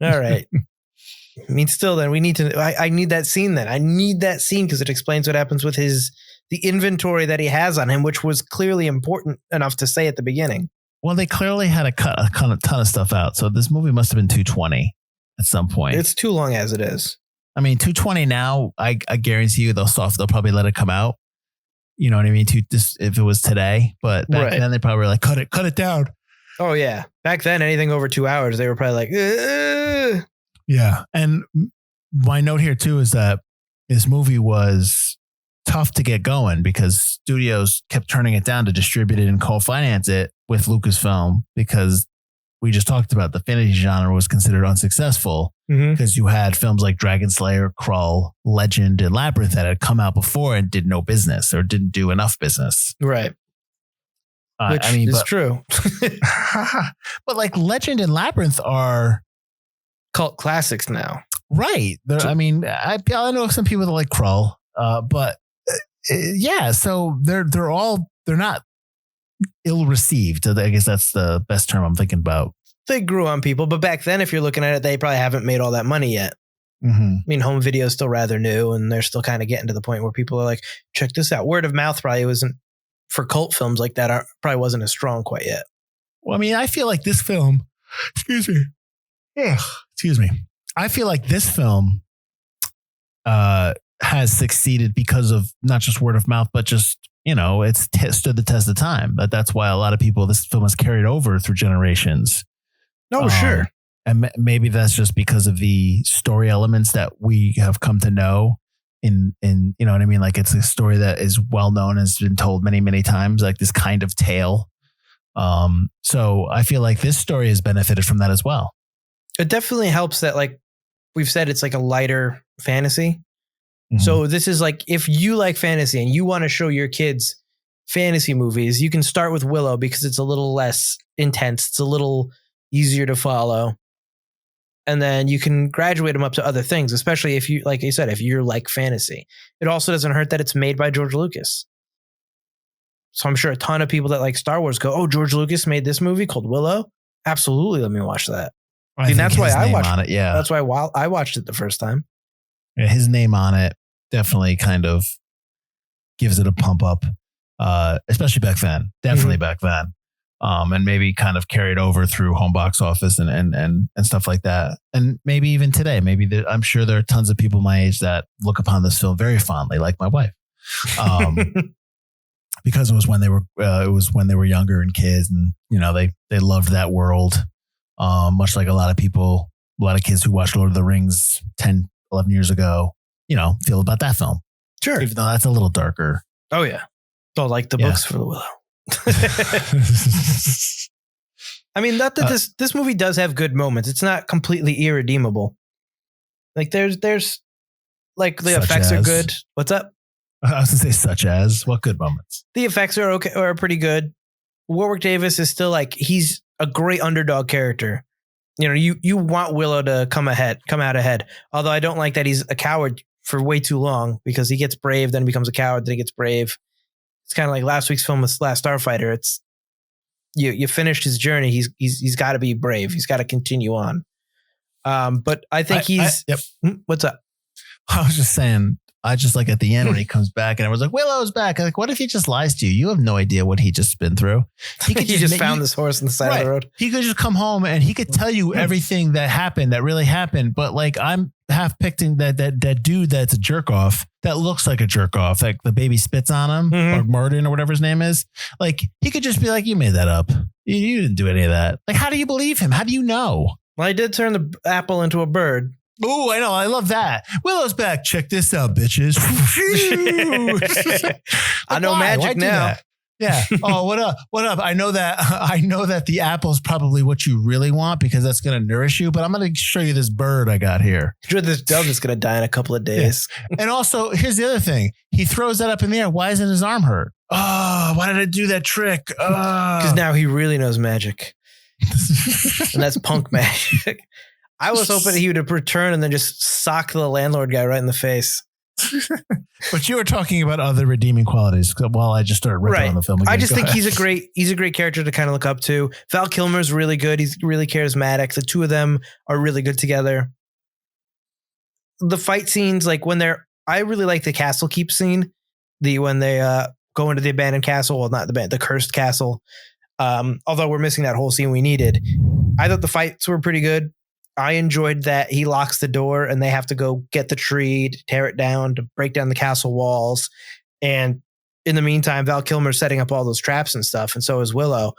All right. I mean, still then we need to, I need that scene then. I need that scene because it explains what happens with the inventory that he has on him, which was clearly important enough to say at the beginning. Well, they clearly had to cut a ton of stuff out. So this movie must have been 220 at some point. It's too long as it is. I mean, 220 now, I guarantee you they'll probably let it come out. You know what I mean? If it was today, but back then they probably were like, cut it down. Oh yeah. Back then, anything over 2 hours, they were probably like, ugh. Yeah. And my note here too is that this movie was tough to get going because studios kept turning it down to distribute it and co-finance it with Lucasfilm because we just talked about the fantasy genre was considered unsuccessful because you had films like Dragon Slayer, Krull, Legend, and Labyrinth that had come out before and did no business or didn't do enough business. Right. Which is true. But like Legend and Labyrinth are cult classics now. Right. I know some people that like Krull, but so they're not ill received. I guess that's the best term I'm thinking about. They grew on people, but back then, if you're looking at it, they probably haven't made all that money yet. I mean, home video is still rather new and they're still kind of getting to the point where people are like, check this out. Word of mouth probably wasn't for cult films like that. Probably wasn't as strong quite yet. Well, I mean, I feel like this film, excuse me. I feel like this film has succeeded because of not just word of mouth, but just, it's stood the test of time. But that's why a lot of people, this film has carried over through generations. Oh, sure. And maybe that's just because of the story elements that we have come to know in, you know what I mean? Like it's a story that is well known, has been told many, many times, like this kind of tale. So I feel like this story has benefited from that as well. It definitely helps that, like we've said, it's like a lighter fantasy. So this is like, if you like fantasy and you want to show your kids fantasy movies, you can start with Willow because it's a little less intense. It's a little easier to follow. And then you can graduate them up to other things, especially if you, like you said, if you're like fantasy. It also doesn't hurt that it's made by George Lucas. So I'm sure a ton of people that like Star Wars go, oh, George Lucas made this movie called Willow? Absolutely. Let me watch that. I think that's why I watched it. Yeah. That's why I watched it the first time. Yeah, his name on it definitely kind of gives it a pump up, especially back then. Definitely back then. And maybe kind of carried over through home box office and stuff like that. And maybe even today, I'm sure there are tons of people my age that look upon this film very fondly, like my wife, because it was when they were younger and kids, and they loved that world, much like a lot of kids who watched Lord of the Rings 10, 11 years ago, feel about that film. Sure, even though that's a little darker. Oh yeah, don't like the books for the Willow. I mean, not that this movie does have good moments. It's not completely irredeemable. Like there's like the effects are good. What's up? I was gonna say such as what good moments? The effects are okay, or pretty good. Warwick Davis is still like, he's a great underdog character. You want Willow to come out ahead. Although I don't like that he's a coward for way too long, because he gets brave, then becomes a coward, then he gets brave. It's kind of like last week's film with Last Starfighter. It's you finished his journey. He's got to be brave. He's got to continue on. But I think What's up? I was just saying, I just like at the end when he comes back and I was like, Willow's back. I'm like, what if he just lies to you? You have no idea what he just been through. He could just found this horse on the side of the road. He could just come home and he could tell you everything that really happened. But like, I'm half picking that dude that's a jerk off, that looks like a jerk off, like the baby spits on him, or Martin or whatever his name is. Like, he could just be like, you made that up. You didn't do any of that. Like, how do you believe him? How do you know? Well, I did turn the apple into a bird. Oh, I know. I love that. Willow's back. Check this out, bitches. I know magic now. Yeah. Oh, what up? What up? I know that the apple is probably what you really want because that's going to nourish you, but I'm going to show you this bird I got here. Sure, this dove is going to die in a couple of days. Yeah. And also, here's the other thing. He throws that up in the air. Why isn't his arm hurt? Oh, why did I do that trick? Because now he really knows magic. And that's punk magic. I was hoping he would return and then just sock the landlord guy right in the face. But you were talking about other redeeming qualities while I just started ripping on the film again. I just think he's a great character to kind of look up to. Val Kilmer's really good. He's really charismatic. The two of them are really good together. The fight scenes, like I really like the castle keep scene. When they go into the abandoned castle, well, not the cursed castle. Although we're missing that whole scene we needed. I thought the fights were pretty good. I enjoyed that he locks the door and they have to go get the tree, to tear it down, to break down the castle walls. And in the meantime, Val Kilmer's setting up all those traps and stuff. And so is Willow.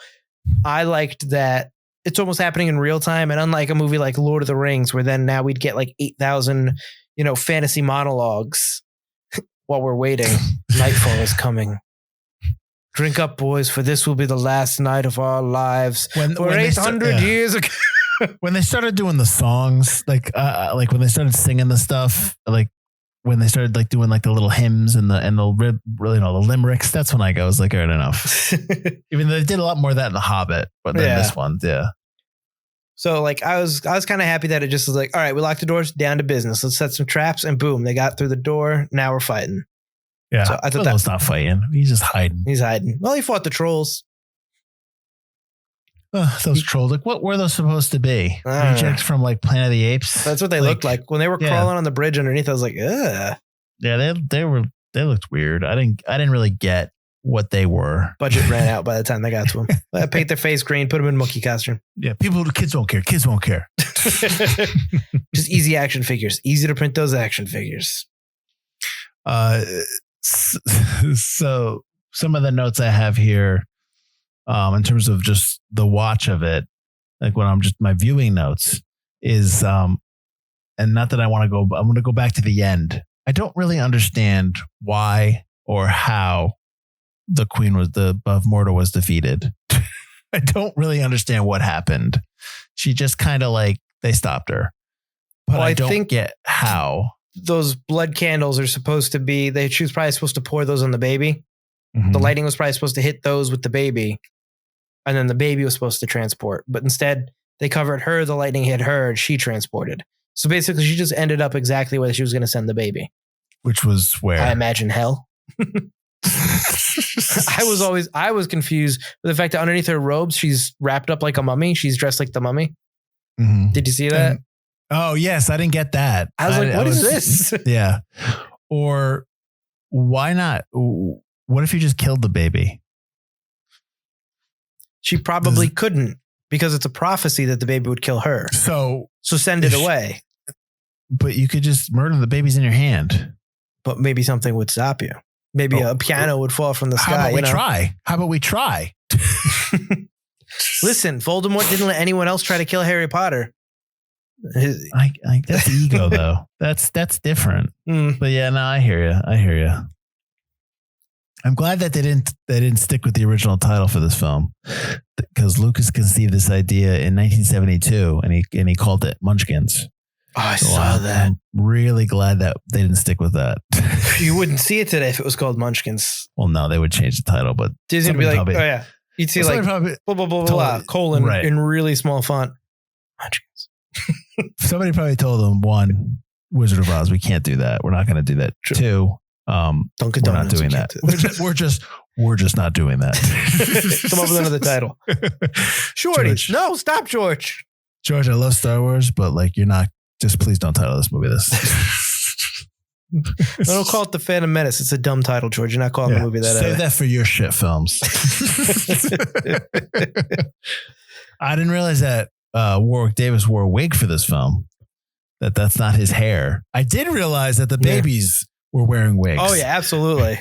I liked that it's almost happening in real time. And unlike a movie like Lord of the Rings, where then now we'd get like 8,000, fantasy monologues while we're waiting. Nightfall is coming. Drink up, boys, for this will be the last night of our lives. When 800 years ago. When they started doing the songs, like when they started singing the stuff, like when they started like doing like the little hymns and the limericks, that's when I was like, all right, enough. Even though they did a lot more of that in The Hobbit, but then this one, yeah. So like I was kind of happy that it just was like, all right, we locked the doors, down to business. Let's set some traps, and boom, they got through the door. Now we're fighting. Yeah, so I thought that's not fighting. He's just hiding. He's hiding. Well, he fought the trolls. Those trolls, like what were those supposed to be? Rejects from like Planet of the Apes. That's what they looked like when they were crawling on the bridge underneath. I was like, ugh. Yeah, they looked weird. I didn't really get what they were. Budget ran out by the time they got to them. Paint their face green, put them in monkey costume. Yeah, kids won't care. Kids won't care. Just easy action figures. Easy to print those action figures. So some of the notes I have here. In terms of just the watch of it, like when I'm just my viewing notes is, and not that I'm going to go back to the end. I don't really understand why or how the Queen of Mordor was defeated. I don't really understand what happened. She just kind of like, they stopped her, but I don't get how. Those blood candles are supposed to be, she was probably supposed to pour those on the baby. Mm-hmm. The lighting was probably supposed to hit those with the baby. And then the baby was supposed to transport. But instead, they covered her. The lightning hit her and she transported. So basically, she just ended up exactly where she was going to send the baby. Which was where? I imagine hell. I was confused with the fact that underneath her robes, she's wrapped up like a mummy. She's dressed like the mummy. Mm-hmm. Did you see that? Oh, yes. I didn't get that. I was like, what is this? Yeah. Or why not? What if you just killed the baby? She probably couldn't because it's a prophecy that the baby would kill her. So send it away. But you could just murder the babies in your hand. But maybe something would stop you. Maybe a piano would fall from the sky. How about we try? Listen, Voldemort didn't let anyone else try to kill Harry Potter. That's ego though. That's different. But yeah, no, I hear you. I'm glad that they didn't stick with the original title for this film, because Lucas conceived this idea in 1972 and he called it Munchkins. Oh, I saw that. I'm really glad that they didn't stick with that. You wouldn't see it today if it was called Munchkins. Well, no, they would change the title, but Disney would be like, oh yeah, you'd see like blah blah blah blah colon in really small font. Munchkins. Somebody probably told them, one, Wizard of Oz, we can't do that. We're not going to do that. True. Two, Dunkin' we're not doing that. We're just not doing that. Come up with another title. Shorty. No, stop, George. George, I love Star Wars, but like you're not. Just please don't title this movie this. I don't call it The Phantom Menace. It's a dumb title, George. You're not calling the movie that. Save that for your shit films. I didn't realize that Warwick Davis wore a wig for this film. That's not his hair. I did realize that the babies were wearing wigs. Oh yeah, absolutely.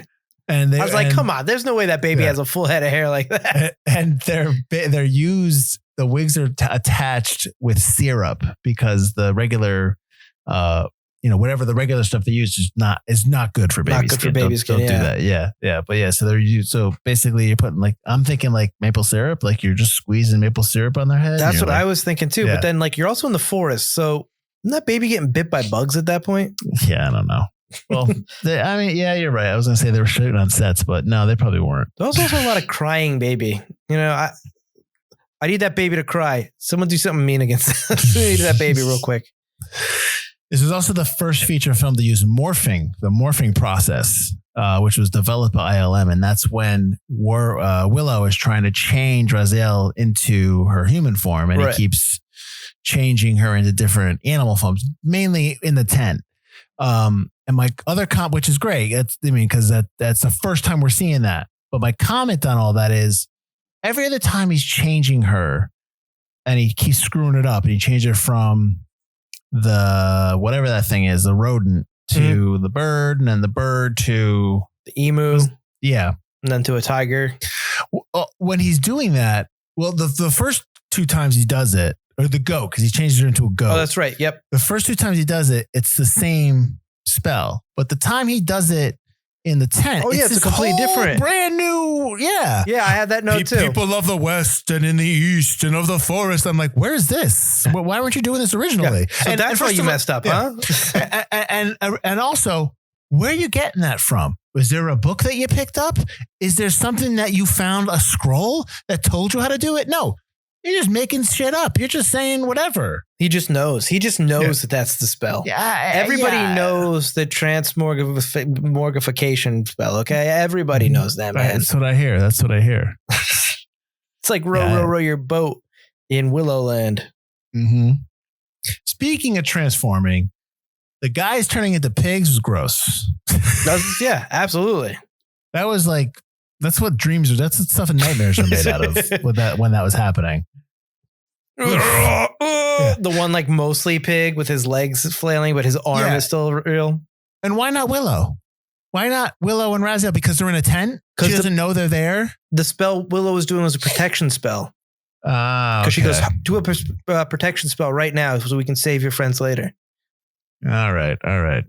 And I was like, come on, there's no way that baby has a full head of hair like that. And they're used. The wigs are attached with syrup because the regular whatever the regular stuff they use is not good for baby Not good skin. for baby skin. Don't do that. Yeah. But yeah, so basically you're putting I'm thinking maple syrup, you're just squeezing maple syrup on their head. That's what I was thinking too. Yeah. But then you're also in the forest. So isn't that baby getting bit by bugs at that point? Yeah, I don't know. Well, you're right. I was going to say they were shooting on sets, but no, they probably weren't. There was also a lot of crying baby. I need that baby to cry. Someone do something mean against that baby real quick. This was also the first feature film to use the morphing process, which was developed by ILM. And that's when Willow is trying to change Raziel into her human form. And he keeps changing her into different animal forms, mainly in the tent. And my other comp, which is great, because that's the first time we're seeing that. But my comment on all that is every other time he's changing her and he keeps screwing it up and he changes her from the whatever that thing is, the rodent to the bird, and then the bird to the emu. Yeah. And then to a tiger. When he's doing that, the first 2 times he does it, or the goat, because he changes her into a goat. Oh, that's right. Yep. The first 2 times he does it, it's the same spell. But the time he does it in the tent, it's a completely different, brand new. Yeah. Yeah, I had that note too. People of the West and in the East and of the forest. I'm like, where is this? Why weren't you doing this originally? Yeah. So that's why you messed up, huh? and also, where are you getting that from? Was there a book that you picked up? Is there something that you found, a scroll that told you how to do it? No. You're just making shit up. You're just saying whatever. He just knows. That that's the spell. Yeah. Everybody knows the transmorgification spell. Okay. Everybody knows that, man. That's what I hear. It's like row your boat in Willow Land. Mm-hmm. Speaking of transforming, the guys turning into pigs was gross. Yeah, absolutely. That was that's what dreams are. That's what stuff and nightmares are made out of when that was happening. The one mostly pig with his legs flailing, but his arm is still real. And why not Willow? Why not Willow and Raziel? Because they're in a tent? She doesn't know they're there? The spell Willow was doing was a protection spell. Because she goes, do a protection spell right now so we can save your friends later. All right.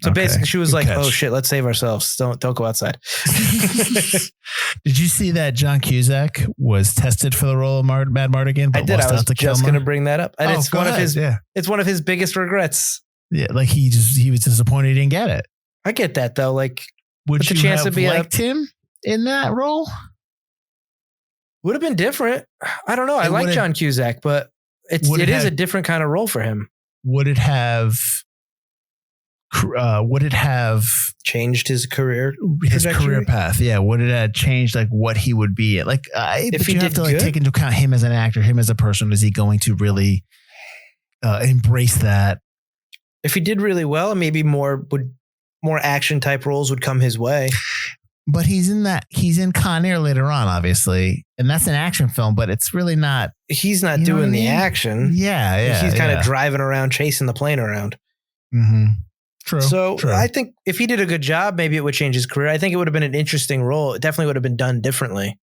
So basically she was oh shit, let's save ourselves. Don't go outside. Did you see that John Cusack was tested for the role of Mad Mardigan? I did. I was just going to bring that up. And it's one of his biggest regrets. Yeah. He was disappointed he didn't get it. I get that though. Would you have liked him in that role? Would have been different. I don't know. I like John Cusack, but it is a different kind of role for him. Would it have changed his career path? Yeah. Would it have changed what he would be? If you have to take into account him as an actor, him as a person, is he going to really embrace that? If he did really well, maybe more action type roles would come his way. But he's in Con Air later on, obviously. And that's an action film, but it's really not. He's not doing the action. Yeah. He's kind of driving around, chasing the plane around. Mm-hmm. True. I think if he did a good job, maybe it would change his career. I think it would have been an interesting role. It definitely would have been done differently.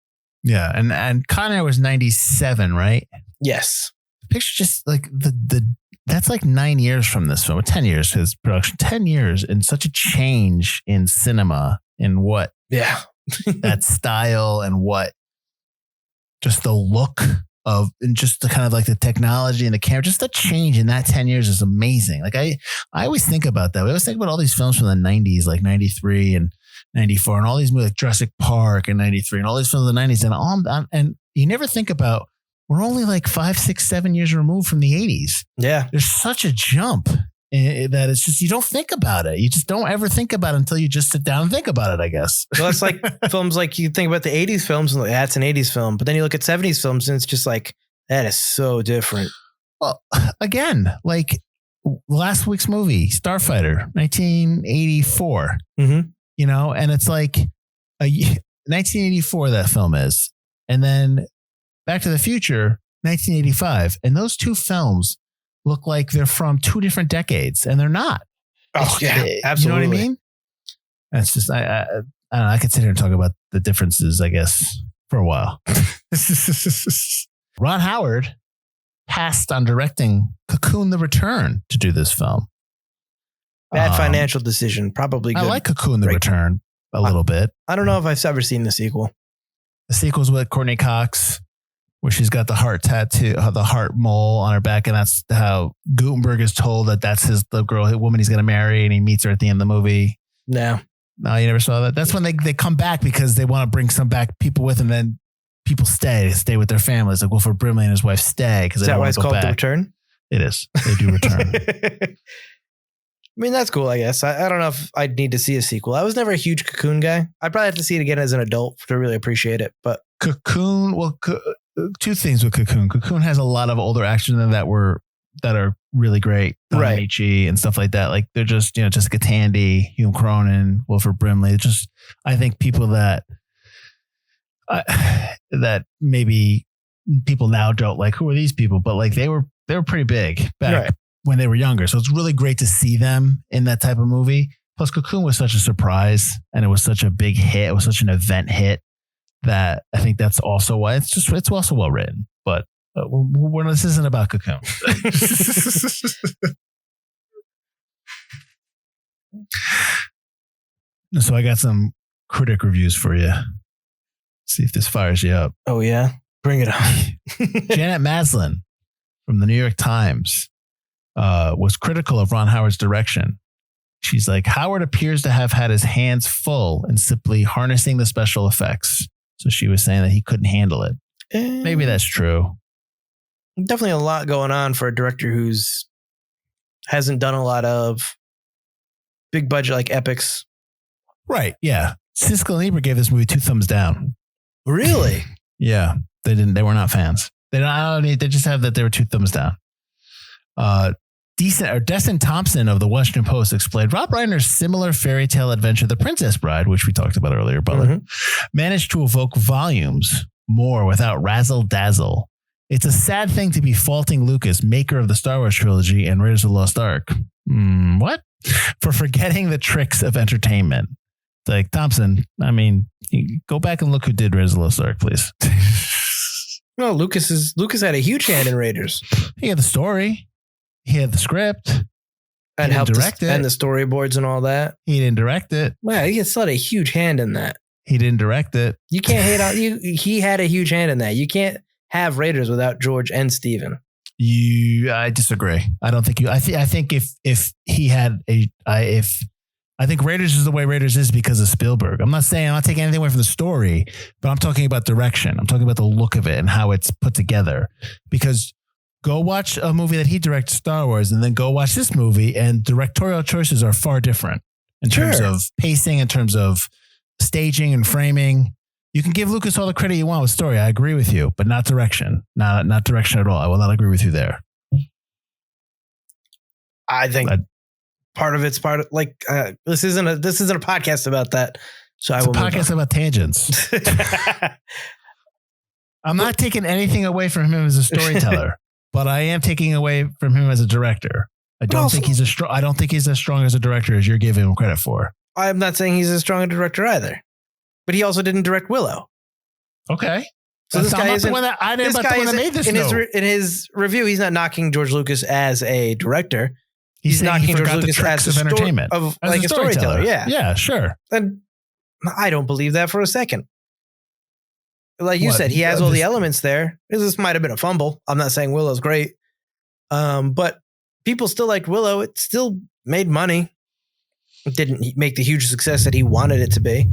Yeah. And Con Air was 97, right? Yes. Picture just that's 9 years from this film, 10 years his production, 10 years, and such a change in cinema in what that style and what just the look of, and just the kind of the technology and the camera, just the change in that 10 years is amazing. I always think about that. We always think about all these films from the 90s, 93 and 94, and all these movies like Jurassic Park and 93 and all these films of the 90s. And you never think about, we're only 5, 6, 7 years removed from the 80s. Yeah. There's such a jump that it's just, you don't think about it. You just don't ever think about it until you just sit down and think about it, I guess. Well, it's like films you think about the 80s films and that's an 80s film. But then you look at 70s films and it's just that is so different. Well, again, last week's movie, Starfighter, 1984. Mm-hmm. And it's 1984 that film is. And then Back to the Future, 1985. And those two films look like they're from two different decades, and they're not. Oh, yeah, absolutely. You know what I mean? It's just, I don't know. I could sit here and talk about the differences, I guess, for a while. Ron Howard passed on directing Cocoon the Return to do this film. Bad financial decision. Probably good. I like Cocoon the Return a little bit. I don't know if I've ever seen the sequel. The sequel's with Courtney Cox, where she's got the heart tattoo, the heart mole on her back. And that's how Gutenberg is told that that's the woman he's going to marry. And he meets her at the end of the movie. No, you never saw that. That's when they come back because they want to bring some back people with them. Then people stay with their families. Like Wilford Brimley and his wife stay. Is that why it's called The Return? It is. They do return. I mean, that's cool, I guess. I don't know if I'd need to see a sequel. I was never a huge Cocoon guy. I'd probably have to see it again as an adult to really appreciate it. But Cocoon, two things with Cocoon. Cocoon has a lot of older actors in that are really great. Right. Amici and stuff like that. Like they're just, Jessica Tandy, Hugh Cronin, Wilford Brimley. Just, I think people that maybe people now don't like, who are these people? But like they were pretty big back when they were younger. So it's really great to see them in that type of movie. Plus Cocoon was such a surprise and it was such a big hit. It was such an event hit that I think that's also why it's also well written. But this isn't about Cocoon. So I got some critic reviews for you. See if this fires you up. Oh yeah, bring it on. Janet Maslin from the New York Times was critical of Ron Howard's direction. She's like, Howard appears to have had his hands full in simply harnessing the special effects. So she was saying that he couldn't handle it. Maybe that's true. Definitely a lot going on for a director who's hasn't done a lot of big budget like epics. Right. Yeah. Siskel and Ebert gave this movie 2 thumbs down. Really? Yeah. They were not fans. They just have that they were 2 thumbs down. Destin Thompson of the Washington Post explained Rob Reiner's similar fairy tale adventure, The Princess Bride, which we talked about earlier, Butler, managed to evoke volumes more without razzle dazzle. It's a sad thing to be faulting Lucas, maker of the Star Wars trilogy and Raiders of the Lost Ark. What? For forgetting the tricks of entertainment. It's like, Thompson, I mean, go back and look who did Raiders of the Lost Ark, please. No, Lucas had a huge hand in Raiders. He had the story. He had the script. And helped direct it. And the storyboards and all that. He didn't direct it. Wow, he still had a huge hand in that. He didn't direct it. You can't hate on you. He had a huge hand in that. You can't have Raiders without George and Steven. I disagree. I don't think you. I think if he had I think Raiders is the way Raiders is because of Spielberg. I'm not taking anything away from the story, but I'm talking about direction. I'm talking about the look of it and how it's put together. Because go watch a movie that he directed, Star Wars, and then go watch this movie, and directorial choices are far different in terms of pacing, in terms of staging and framing. You can give Lucas all the credit you want with story. I agree with you, but not direction. Not direction at all. I will not agree with you there. I think part of it's this isn't a podcast about that. So it's a podcast about tangents. I'm not taking anything away from him as a storyteller, but I am taking away from him as a director. I don't think he's as strong as a director as you're giving him credit for. I'm not saying he's as strong a director either, but he also didn't direct Willow. Okay. So this guy in his review, he's not knocking George Lucas as a director. He's knocking George Lucas as a entertainment like a storyteller. Yeah, sure. And I don't believe that for a second. Like you said, he has all the elements there. This might have been a fumble. I'm not saying Willow's great, but people still liked Willow. It still made money. It didn't make the huge success that he wanted it to be.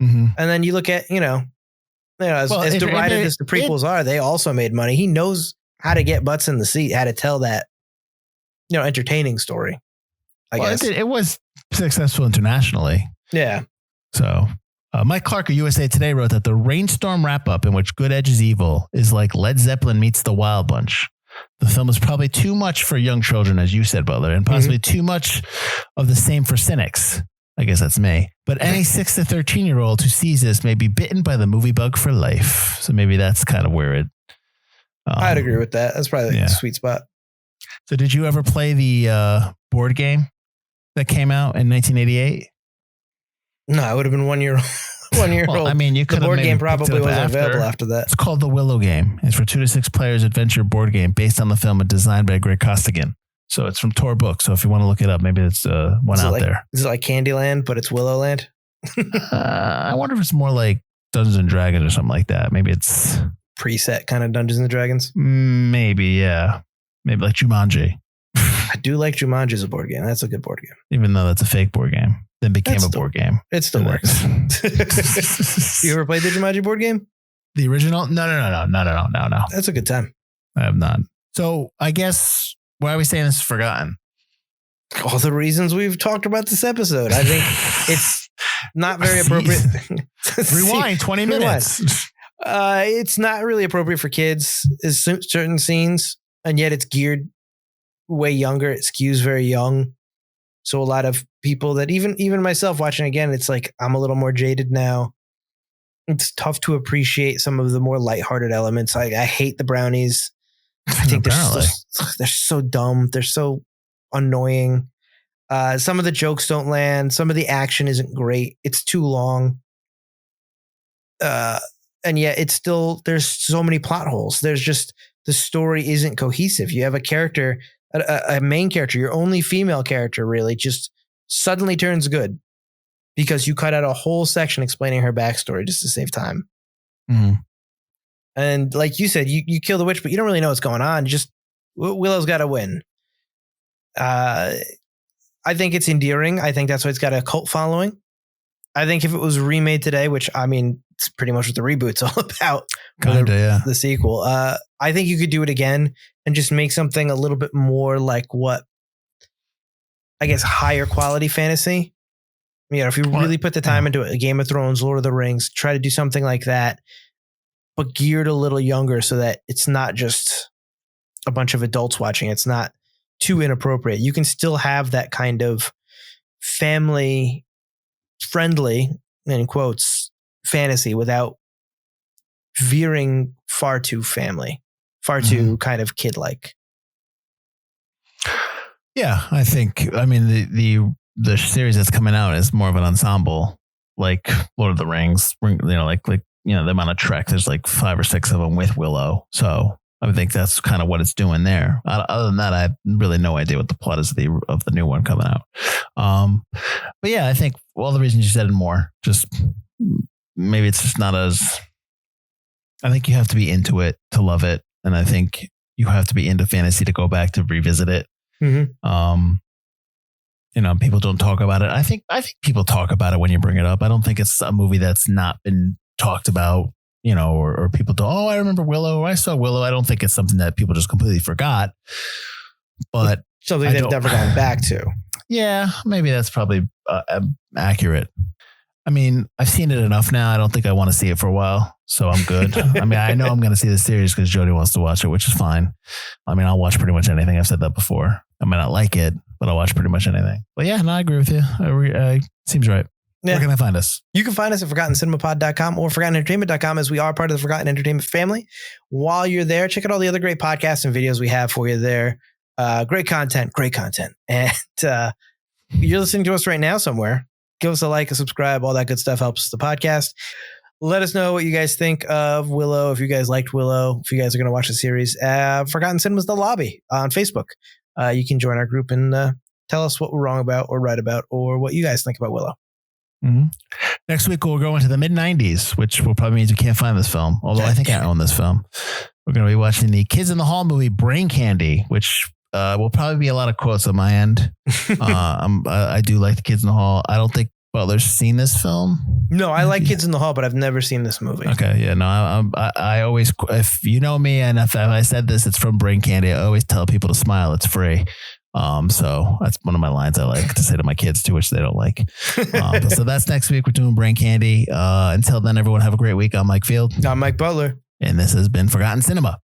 Mm-hmm. And then you look at, as derided as the prequels are, they also made money. He knows how to get butts in the seat, how to tell that, entertaining story. I guess it was successful internationally. Yeah. So Mike Clark of USA Today wrote that the Rainstorm wrap-up in which good edges evil is like Led Zeppelin meets the Wild Bunch. The film is probably too much for young children, as you said, Butler, and possibly too much of the same for cynics. I guess that's me. But any 6 to 13-year-old who sees this may be bitten by the movie bug for life. So maybe that's kind of where it... I'd agree with that. That's probably the sweet spot. So did you ever play the board game that came out in 1988? No, I would have been 1 year old. 1 year old. I mean, you could the board game probably wasn't available after that. It's called the Willow game. It's for 2 to 6 players adventure board game based on the film and designed by Greg Costigan. So it's from Tor Books. So if you want to look it up, maybe it's one out there. Is it like Candyland, but it's Willow Land? I wonder if it's more like Dungeons and Dragons or something like that. Maybe it's preset kind of Dungeons and Dragons. Maybe, yeah. Maybe like Jumanji. I do like Jumanji as a board game. That's a good board game. Even though that's a fake board game, then became a board game. It still works. You ever played the Jumanji board game? The original? No. That's a good time. I have not. So I guess why are we saying this is forgotten? All the reasons we've talked about this episode. I think it's not very appropriate. Rewind 20 minutes. It's not really appropriate for kids. Is certain scenes, and yet it's geared way younger. It skews very young. So a lot of people that even myself watching again, it's like I'm a little more jaded now. It's tough to appreciate some of the more lighthearted elements. I hate the Brownies. I think they're so dumb. They're so annoying. Some of the jokes don't land. Some of the action isn't great. It's too long. And yet it's still, there's so many plot holes. There's just, the story isn't cohesive. You have a character, a main character, your only female character really just suddenly turns good because you cut out a whole section explaining her backstory just to save time. Mm-hmm. And like you said, you kill the witch, but you don't really know what's going on. Just Willow's got to win. I think it's endearing. I think that's why it's got a cult following. I think if it was remade today, which I mean, it's pretty much what the reboot's all about. The sequel. I think you could do it again and just make something a little bit more like what, I guess, higher quality fantasy. You know, if you really put the time into it, Game of Thrones, Lord of the Rings, try to do something like that, but geared a little younger so that it's not just a bunch of adults watching. It's not too inappropriate. You can still have that kind of family friendly, in quotes, fantasy without veering far too family, far too kind of kid-like. Yeah, I think, I mean, the series that's coming out is more of an ensemble, like Lord of the Rings, you know, like, you know, the amount of Trek, there's like 5 or 6 of them with Willow. So I think that's kind of what it's doing there. Other than that, I have really no idea what the plot is of the new one coming out. But yeah, I think all the reasons you said and more, just maybe it's just not as, I think you have to be into it to love it. And I think you have to be into fantasy to go back to revisit it. Mm-hmm. You know, people don't talk about it. I think people talk about it when you bring it up. I don't think it's a movie that's not been talked about, you know, or people go, oh, I remember Willow, or I saw Willow. I don't think it's something that people just completely forgot, but something they've never gone back to. Yeah, maybe that's probably accurate. I mean, I've seen it enough now. I don't think I want to see it for a while, so I'm good. I mean, I know I'm going to see the series because Jody wants to watch it, which is fine. I mean, I'll watch pretty much anything. I've said that before. I may not like it, but I'll watch pretty much anything. But yeah, no, I agree with you. Seems right. Yeah. Where can I find us? You can find us at ForgottenCinemaPod.com or ForgottenEntertainment.com, as we are part of the Forgotten Entertainment family. While you're there, check out all the other great podcasts and videos we have for you there. Great content. And you're listening to us right now somewhere. Give us a like, a subscribe, all that good stuff helps the podcast. Let us know what you guys think of Willow. If you guys liked Willow, if you guys are going to watch the series, Forgotten Cinema's The Lobby on Facebook. You can join our group and tell us what we're wrong about or right about, or what you guys think about Willow. Mm-hmm. Next week, we'll go into the mid-90s, which will probably mean we can't find this film. Although I think I own this film. We're going to be watching the Kids in the Hall movie, Brain Candy, which will probably be a lot of quotes on my end. I do like the Kids in the Hall. I don't think Butler's seen this film. No, I like Kids in the Hall, but I've never seen this movie. Okay, yeah, no, I always, if you know me, and if I said this, it's from Brain Candy. I always tell people to smile. It's free. So that's one of my lines I like to say to my kids too, which they don't like. So that's next week. We're doing Brain Candy. Until then, everyone have a great week. I'm Mike Field. I'm Mike Butler. And this has been Forgotten Cinema.